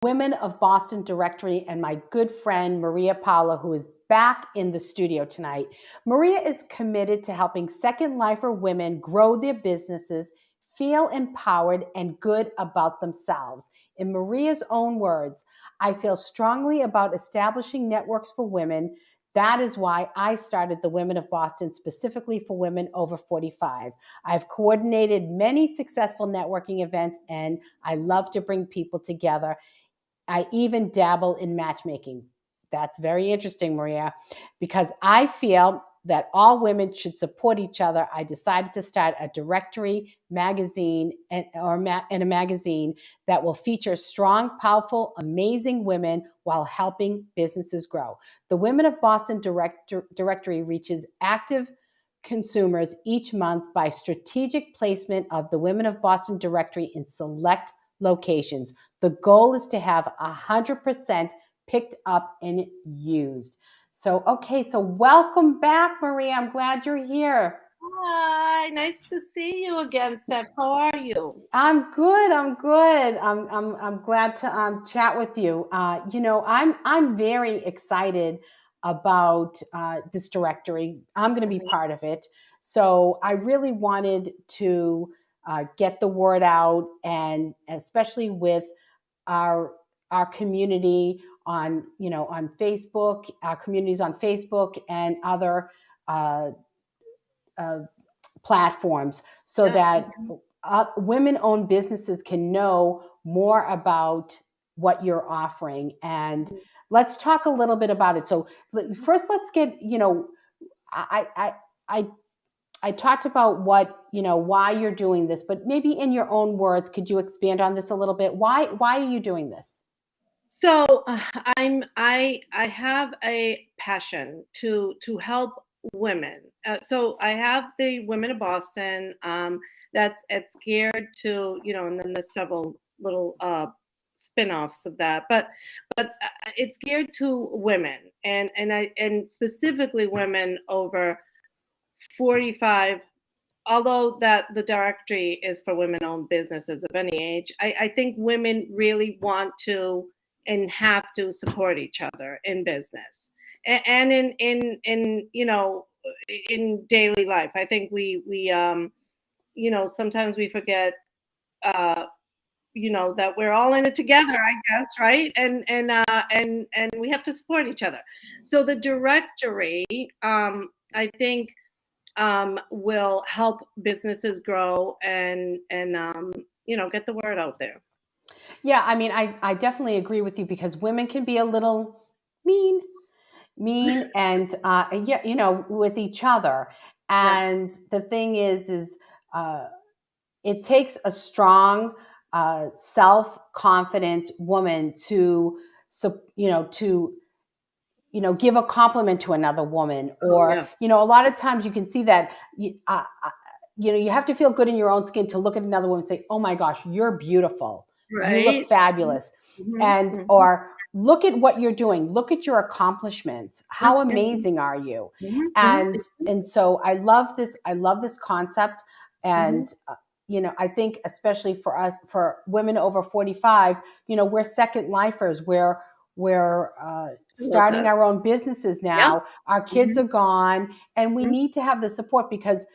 Women of Boston Directory and my good friend Maria Paola, who is back in the studio tonight. Maria is committed to helping Second Lifer women grow their businesses, feel empowered and good about themselves. In Maria's own words, I feel strongly about establishing networks for women. That is why I started the Women of Boston specifically for women over 45. I've coordinated many successful networking events, and I love to bring people together. I even dabble in matchmaking. That's very interesting, Maria, because I feel that all women should support each other. I decided to start a directory magazine and a magazine that will feature strong, powerful, amazing women while helping businesses grow. The Women of Boston Directory reaches active consumers each month by strategic placement of the Women of Boston Directory in select locations. The goal is to have 100% picked up and used. So welcome back, Maria. I'm glad you're here. Hi, nice to see you again, Steph. How are you? I'm good. I'm glad to chat with you. I'm very excited about this directory. I'm going to be part of it. So I really wanted to get the word out, and especially with our community on Facebook, our communities on Facebook and other platforms, so that women-owned businesses can know more about what you're offering. And let's talk a little bit about it. So first, let's get I talked about why you're doing this, but maybe in your own words, could you expand on this a little bit? Why are you doing this? So I have a passion to help women. So I have the Women of Boston. That's it's geared to and then there's several little spin-offs of that, but it's geared to women and specifically women over 45. Although that the directory is for women-owned businesses of any age, I think women really want to and have to support each other in business and in in daily life. I think we sometimes we forget that we're all in it together, I guess, right? And we have to support each other. So the directory, I think, will help businesses grow and get the word out there. Yeah, I mean, I definitely agree with you, because women can be a little mean and with each other. And the thing is it takes a strong, self-confident woman to give a compliment to another woman, or a lot of times you can see that you have to feel good in your own skin to look at another woman and say, "Oh my gosh, you're beautiful. Right? You look fabulous." Mm-hmm. And or look at what you're doing. Look at your accomplishments. How amazing are you? Mm-hmm. And so I love this. I love this concept. And I think especially for us, for women over 45, we're second lifers. We're starting our own businesses now. Yep. Our kids are gone, and we need to have the support, because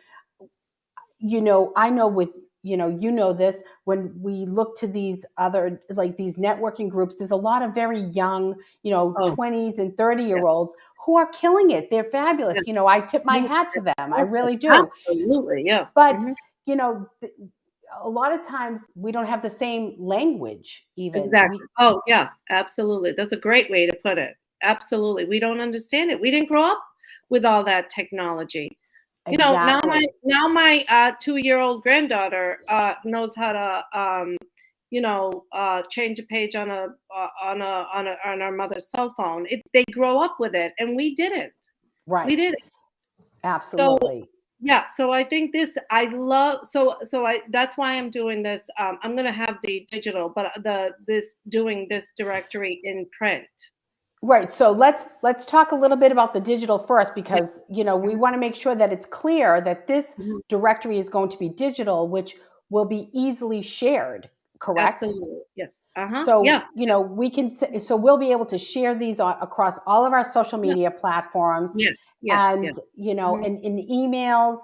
I know with this, when we look to these other, like these networking groups, there's a lot of very young 20s and 30-year-olds who are killing it. They're fabulous. I tip my hat to them. I really do. Absolutely, yeah. But a lot of times we don't have the same language even. Exactly. Oh yeah, absolutely. That's a great way to put it. Absolutely. We don't understand it. We didn't grow up with all that technology. Exactly. Now my 2-year-old granddaughter knows how to change a page on our mother's cell phone. They grow up with it, and we didn't. Right. We didn't. Absolutely. So, yeah, so I think this, I love, that's why I'm doing this. I'm going to have the digital, but doing this directory in print. Right. So let's talk a little bit about the digital first, because, we want to make sure that it's clear that this directory is going to be digital, which will be easily shared. correct? Absolutely. Yes. Yeah. So, so we'll be able to share these across all of our social Yeah. media platforms, Yes. Yes. and, Yes. Mhm. in emails,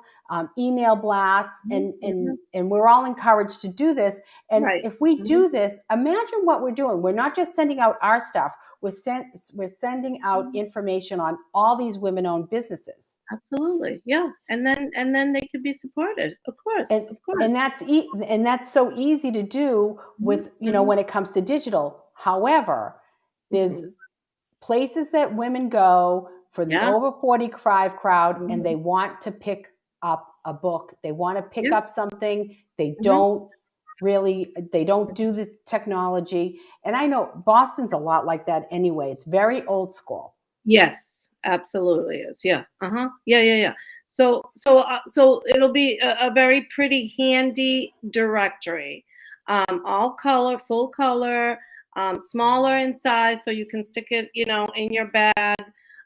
email blasts, Mhm. and, and, Mhm. and we're all encouraged to do this. And Right. if we Mhm. do this, imagine what we're doing. We're not just sending out our stuff. We're sending out Mhm. information on all these women-owned businesses. Absolutely. Yeah. And then they could be supported. Of course. and Of and course. that's so easy to do Mhm. with, Mhm. when it comes to digital. However, there's Mhm. places that women go for the Yeah. over 45 crowd, and Mhm. they want to pick up a book, they want to pick Yeah. up something, Mhm. they don't do the technology. And I know Boston's a lot like that anyway. It's very old school. Yes, absolutely is. Yeah. Uh-huh. Yeah, yeah, yeah. So it'll be a very pretty handy directory. All color, full color, smaller in size so you can stick it, in your bag,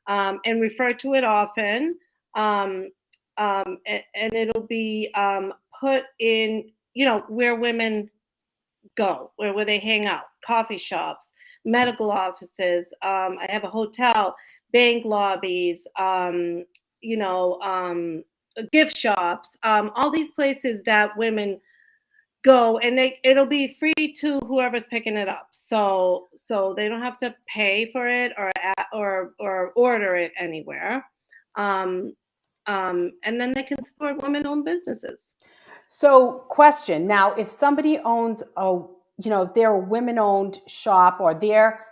and refer to it often. Um, and it'll be put in, where women go, where they hang out, coffee shops, medical offices. I have a hotel, bank lobbies, you know, um, gift shops, all these places that women go, and it'll be free to whoever's picking it up. So they don't have to pay for it or order it anywhere. Um, and then they can support women-owned businesses. So, question now: if somebody owns if they're a women-owned shop, or their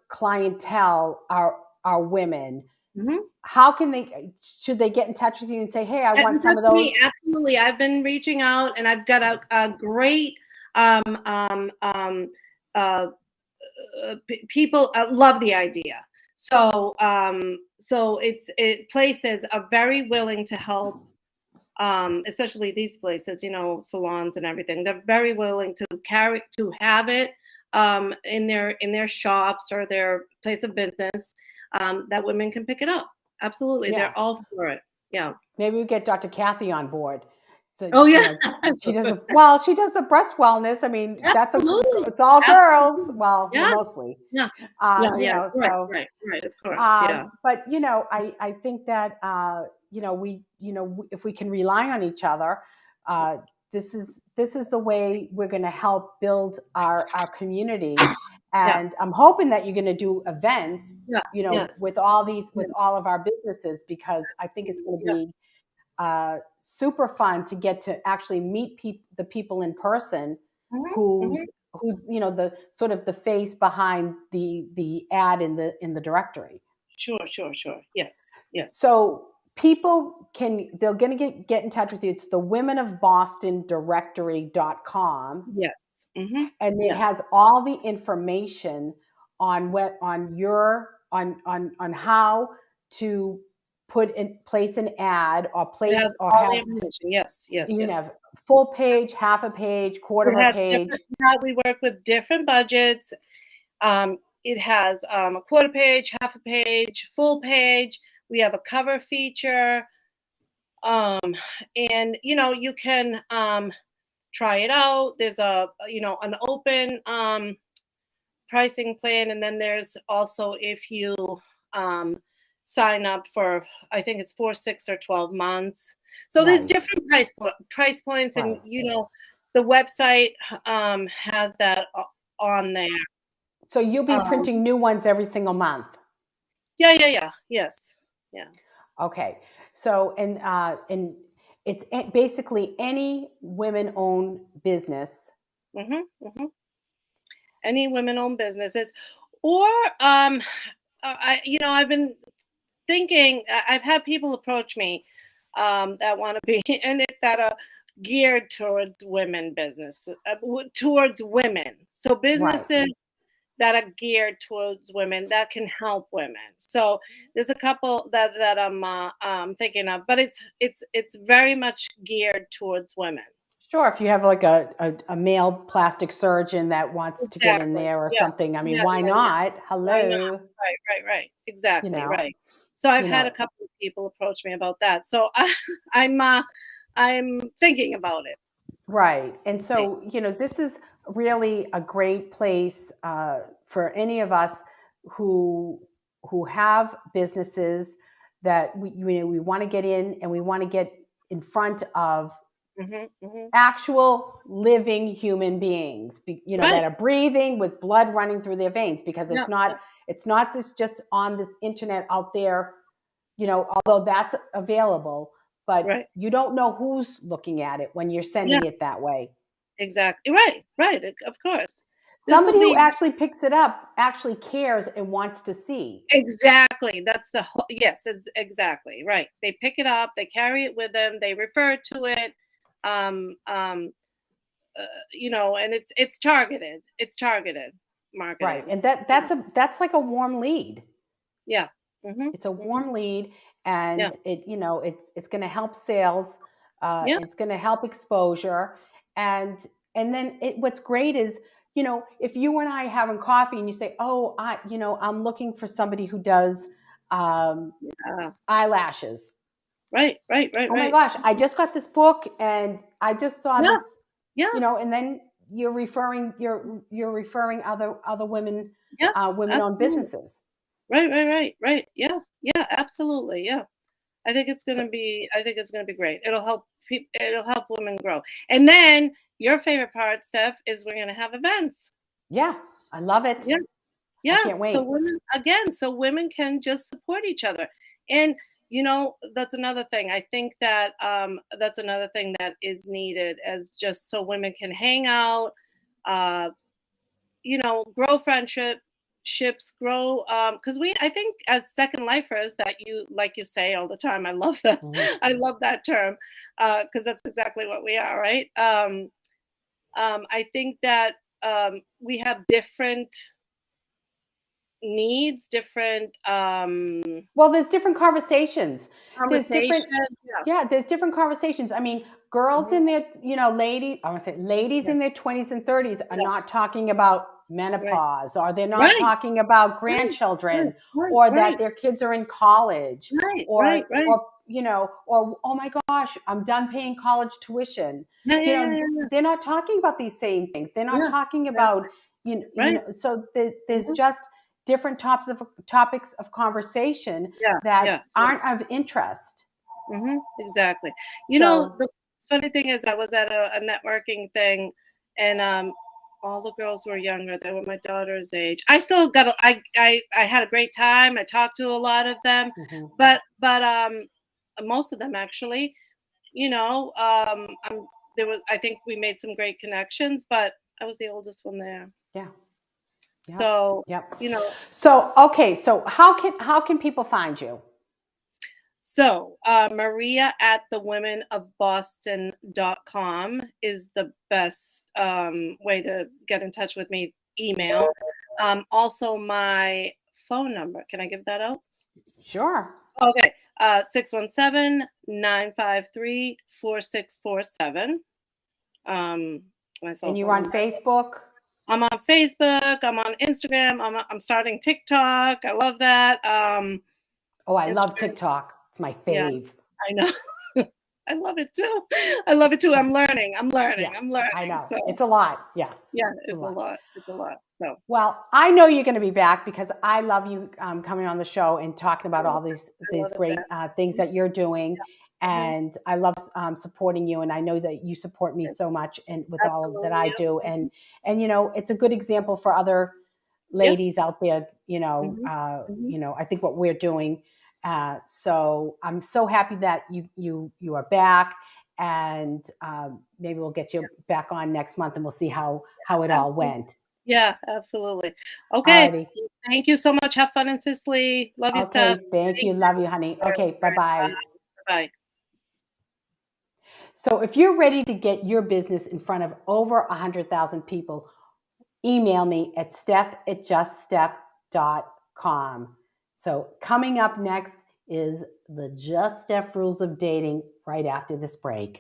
clientele are women, Mhm. how can should they get in touch with you and say, "Hey, I Get in want some touch of with me, those"? absolutely. I've been reaching out, and I've got a great uh, people love the idea. So places are very willing to help, especially these places, salons and everything. They're very willing to have it in their shops or their place of business, that women can pick it up. Absolutely, Yeah, they're all for it. Yeah. maybe we get Dr. Kathy on board. So, Oh yeah. she does the breast wellness. I mean, Absolutely. it's all girls. Absolutely. Well, Yeah. mostly. Yeah. Yeah, yeah. Right, So. right, right. Of course. Yeah. But I think that if we can rely on each other, uh, this is the way we're going to help build our community. Yeah. And I'm hoping that you're going to do events, Yeah. Yeah. with with Yeah. all of our businesses, because I think it's going to Yeah. be super fun to get to actually meet the people in person, Mhm. who's Mhm. the sort of the face behind the ad in the directory. Sure, sure, sure. Yes. Yes. So they're going to get in touch with you. It's the women of Boston directory.com, Yes. Mhm. and it Yes. has all the information on what on your on how to place an ad, or It has place or all the have, information. Yes. Yes. Yes. full page, half a page, quarter It of a has different. page. Yeah, we work with different budgets. It has a quarter page, half a page, full page. We have a cover feature, um, and you can try it out. There's an open pricing plan, and then there's also, if you um, sign up for, I think it's 4, 6, or 12 months. So there's Right, different price points, and right. the website has that on there. So you'll be Um, printing new ones every single month. yeah, yeah, yeah. Yes. Yeah. Okay. So, and it's basically any women-owned business. Hmm. Hmm. Any women-owned businesses, or I've been thinking. I've had people approach me that want to be in it, that are geared towards women business, towards women. So Right. businesses that are geared towards women that can help women. So there's a couple that I'm thinking of, but it's very much geared towards women. Sure. If you have like a male plastic surgeon that wants to get in Exactly. there or Yeah. something, I mean, Yeah. why Yeah. Yeah. not? Why not? Hello. Right. Right. Right. You Exactly. know, Right. So I've you had know, a couple of people approach me about that. So I'm thinking about it. right. And Right. so, this is really a great place for any of us who have businesses that we want to get in, and we want to get in front of actual living human beings, that Right. are breathing with blood running through their veins, because Yeah. it's not this just on this internet out there, although that's available, but Right. you don't know who's looking at it when you're Yeah. sending it that way. Exactly. Right. Right. Of course. This will Somebody who be actually picks it up actually cares and wants to see. exactly. That's the whole, yes, it's exactly right. They pick it up, they carry it with them, they refer to it. Um, um, and it's targeted. It's targeted Right. marketing. And that's like a warm lead. Yeah. Hmm. It's a Hmm. warm lead, Yeah. and it's going to help sales. Yeah. It's going to help exposure, and then what's great is, if you and I having coffee and you say, oh, I'm looking for somebody who does Yeah. eyelashes. Right. Right. Right. Oh my Right. gosh, I just got this book and I just saw Yeah. this, Yeah. and then you're referring other women, Yeah. women-owned Absolutely. businesses. Right. Right. Right. Right. Yeah. Yeah. Absolutely. Yeah. So I think it's gonna be great. It'll help women grow. And then your favorite part, Steph, is we're gonna have events. yeah, I love it. Yeah. I Yeah. can't wait. So women can just support each other. And that's another thing. I think that that's another thing that is needed, as just so women can hang out, uh, grow friendships, grow, because I think as second lifers, that you like you say all the time. I love that. Mhm. I love that term, because that's exactly what we are, right? I think that we have different needs, different Well, there's different conversations. There's different conversations. Yeah. Yeah, there's different conversations. I mean, girls Hmm. in their, I want to say ladies Yeah. in their 20s and 30s are Yeah. not talking about Right. menopause, or they're not Right. talking about Right. Right. grandchildren, Right. or that Right. their kids are in college, Right. or Right. Right. or oh my gosh, I'm done paying college tuition. Yeah. Yeah. Yeah. Yeah. They're not talking about these same things. They're not Yeah. talking Yeah. about, Right. so there's Hmm. just different topics of conversation Yeah. that Yeah. aren't of interest. Exactly. So The funny thing is, I was at a networking thing, and all the girls were younger. They were my daughter's age. I still got. I had a great time. I talked to a lot of them, mhm. but most of them actually. There was. I think we made some great connections, but I was the oldest one there. Yeah. Yep. So Yep. you know, So okay. So how can people find you? Maria at thewomenofboston.com is the best way to get in touch with me. Email. Also, my phone number. Can I give that out? Sure. Okay. 617-953-4647. Um, my cell And you're phone on number. Facebook? I'm on Facebook. I'm on Instagram. I'm starting TikTok. I love that. Oh, I love Instagram. TikTok. It's my Yeah, fave. I know. I love it too. I love it too. I'm learning. I'm Yeah, learning. I'm I learning. know. So It's a lot. Yeah, yeah, it's a it's a lot. lot. It's a lot. So Well, I know you're going to be back, because I love you coming on the show and talking about all I these love it great that. things that you're doing, Hmm. and I love supporting you, and I know that you support me so much, and with all that Absolutely. I do, Yeah. and it's a good example for other Yeah. ladies out there. Hmm. Hmm. I think what we're doing. So I'm so happy that you are back, and maybe we'll get you back on next month, and we'll see how it all Absolutely. went. Yeah. Absolutely. Okay. Alrighty. Thank you so much. Have fun in Sicily. Love you, Steph. Okay. Thank Thank you. Love you, honey. you. Okay. Bye bye. Bye. So if you're ready to get your business in front of over 100,000 people, email me at steph@juststeph.com. So coming up next is the Just Steph rules of dating right after this break.